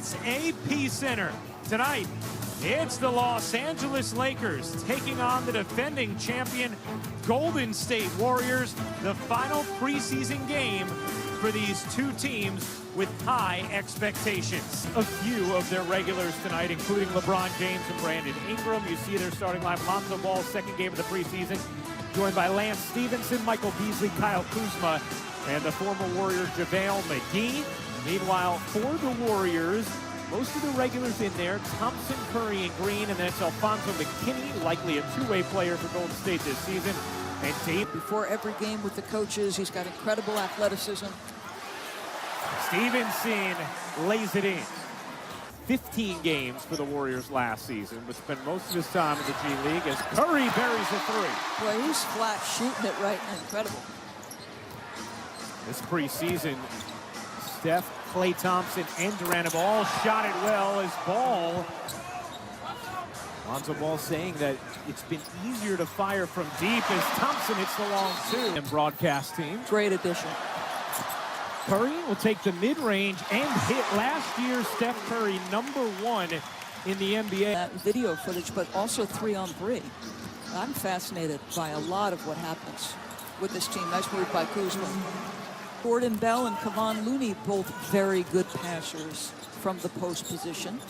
SAP Center. Tonight, it's the Los Angeles Lakers taking on the defending champion Golden State Warriors. The final preseason game for these two teams with high expectations. A few of their regulars tonight, including LeBron James and Brandon Ingram. You see their starting line. Lonzo Ball, second game of the preseason, joined by Lance Stevenson, Michael Beasley, Kyle Kuzma, and the former Warrior JaVale McGee. Meanwhile, for the Warriors, most of the regulars in there, Thompson, Curry, and Green, and then it's Alfonso McKinney, likely a two-way player for Golden State this season. And Dave. Before every game with the coaches, he's got incredible athleticism. Stevenson lays it in. 15 games for the Warriors last season, but spent most of his time in the G League as Curry buries a three. Boy, he's flat shooting it right now. Incredible. This preseason, Steph, Klay Thompson, and Durant have all shot it well as Ball. Lonzo Ball saying that it's been easier to fire from deep as Thompson hits the long two. And broadcast team. Great addition. Curry will take the mid-range and hit last year's Steph Curry #1 in the NBA. Video footage, but also 3-on-3. I'm fascinated by a lot of what happens with this team. Nice move by Kuzma. Gordon Bell and Kevon Looney, both very good passers from the post position.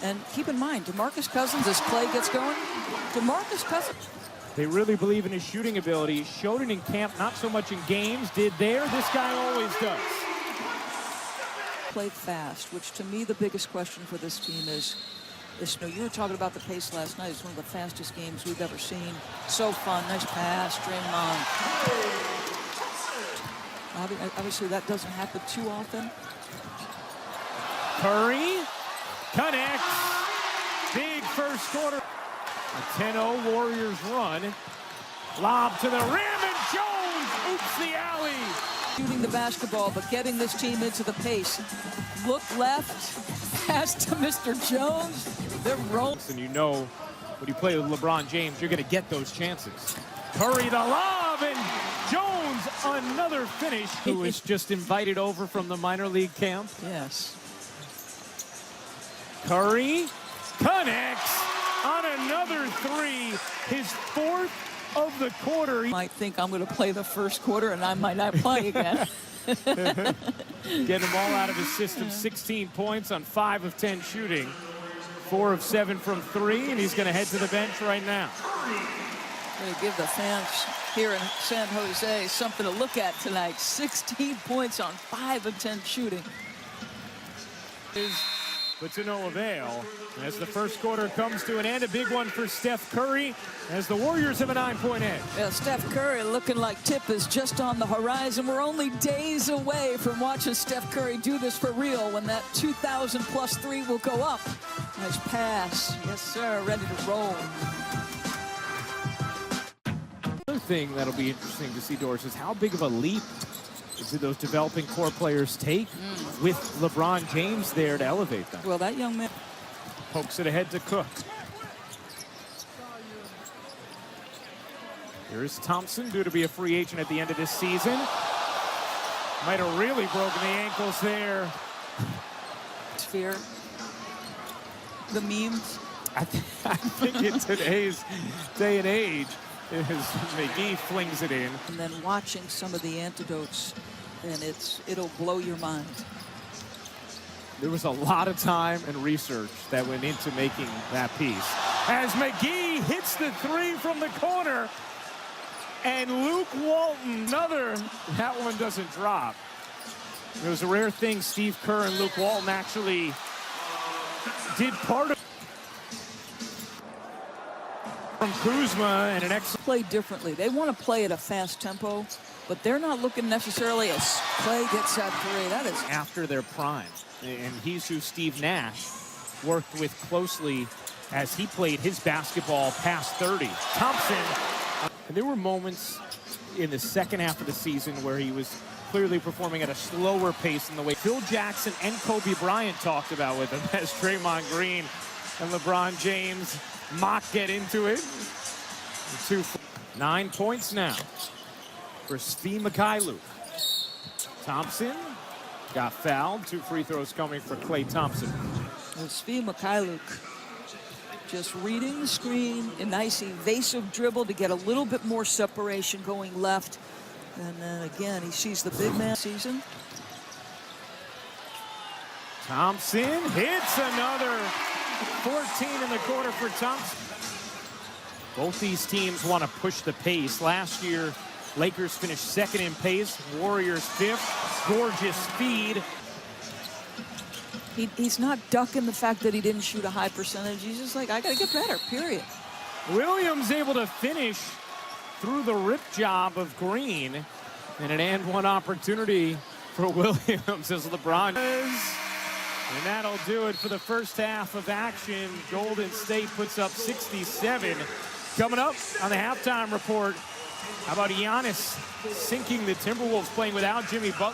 And keep in mind, DeMarcus Cousins, as Klay gets going, DeMarcus Cousins. They really believe in his shooting ability. He showed it in camp, not so much in games. Did there. This guy always does. Played fast, which to me the biggest question for this team is, you were talking about the pace last night. It's one of the fastest games we've ever seen. So fun. Nice pass, Draymond. Obviously, that doesn't happen too often. Curry connects. Big first quarter. A 10-0 Warriors run. Lob to the rim, and Jones oops the alley. Shooting the basketball, but getting this team into the pace. Look left, pass to Mr. Jones. They're rolling. And you know, when you play with LeBron James, you're going to get those chances. Curry the lob, and Jones another finish. Who was just invited over from the minor league camp. Yes. Curry connects on another three, his fourth of the quarter. Might think I'm going to play the first quarter and I might not play again. Get him all out of his system. 16 points on 5 of 10 shooting. 4 of 7 from 3, and he's going to head to the bench right now. Going to give the fans here in San Jose something to look at tonight. 16 points on 5 of 10 shooting. But to no avail as the first quarter comes to an end. A big one for Steph Curry as the Warriors have a 9-point edge. Yeah, Steph Curry looking like tip is just on the horizon. We're only days away from watching Steph Curry do this for real when that 2,000+ three will go up. Nice pass. Yes, sir. Ready to roll. Another thing that'll be interesting to see, Doris, is how big of a leap do those developing core players take with LeBron James there to elevate them. Well, that young man pokes it ahead to Cook. Here's Thompson, due to be a free agent at the end of this season. Might have really broken the ankles there. Sphere. The memes. I think in today's day and age, as McGee flings it in. And then watching some of the antidotes, and it'll blow your mind. There was a lot of time and research that went into making that piece. As McGee hits the three from the corner, and Luke Walton, that one doesn't drop. It was a rare thing Steve Kerr and Luke Walton actually did part of from Kuzma, and an excellent play differently. They want to play at a fast tempo, but they're not looking necessarily as Klay gets that three. That is after their prime, and he's who Steve Nash worked with closely as he played his basketball past 30. Thompson, and there were moments in the second half of the season where he was clearly performing at a slower pace in the way Phil Jackson and Kobe Bryant talked about with him as Draymond Green and LeBron James get into it. 9 points now for Svi Mykhailiuk. Thompson got fouled. 2 free throws coming for Klay Thompson. Svi Mikhailuk just reading the screen, a nice evasive dribble to get a little bit more separation going left. And then again, he sees the big man season. Thompson hits another 14 in the quarter for Thompson. Both these teams want to push the pace. Last year, Lakers finished 2nd in pace, Warriors 5th. Gorgeous speed. He's not ducking the fact that he didn't shoot a high percentage. He's just like, I got to get better, period. Williams able to finish through the rip job of Green. And an and one opportunity for Williams as LeBron. And that'll do it for the first half of action. Golden State puts up 67. Coming up on the halftime report, how about Giannis sinking the Timberwolves playing without Jimmy Butler?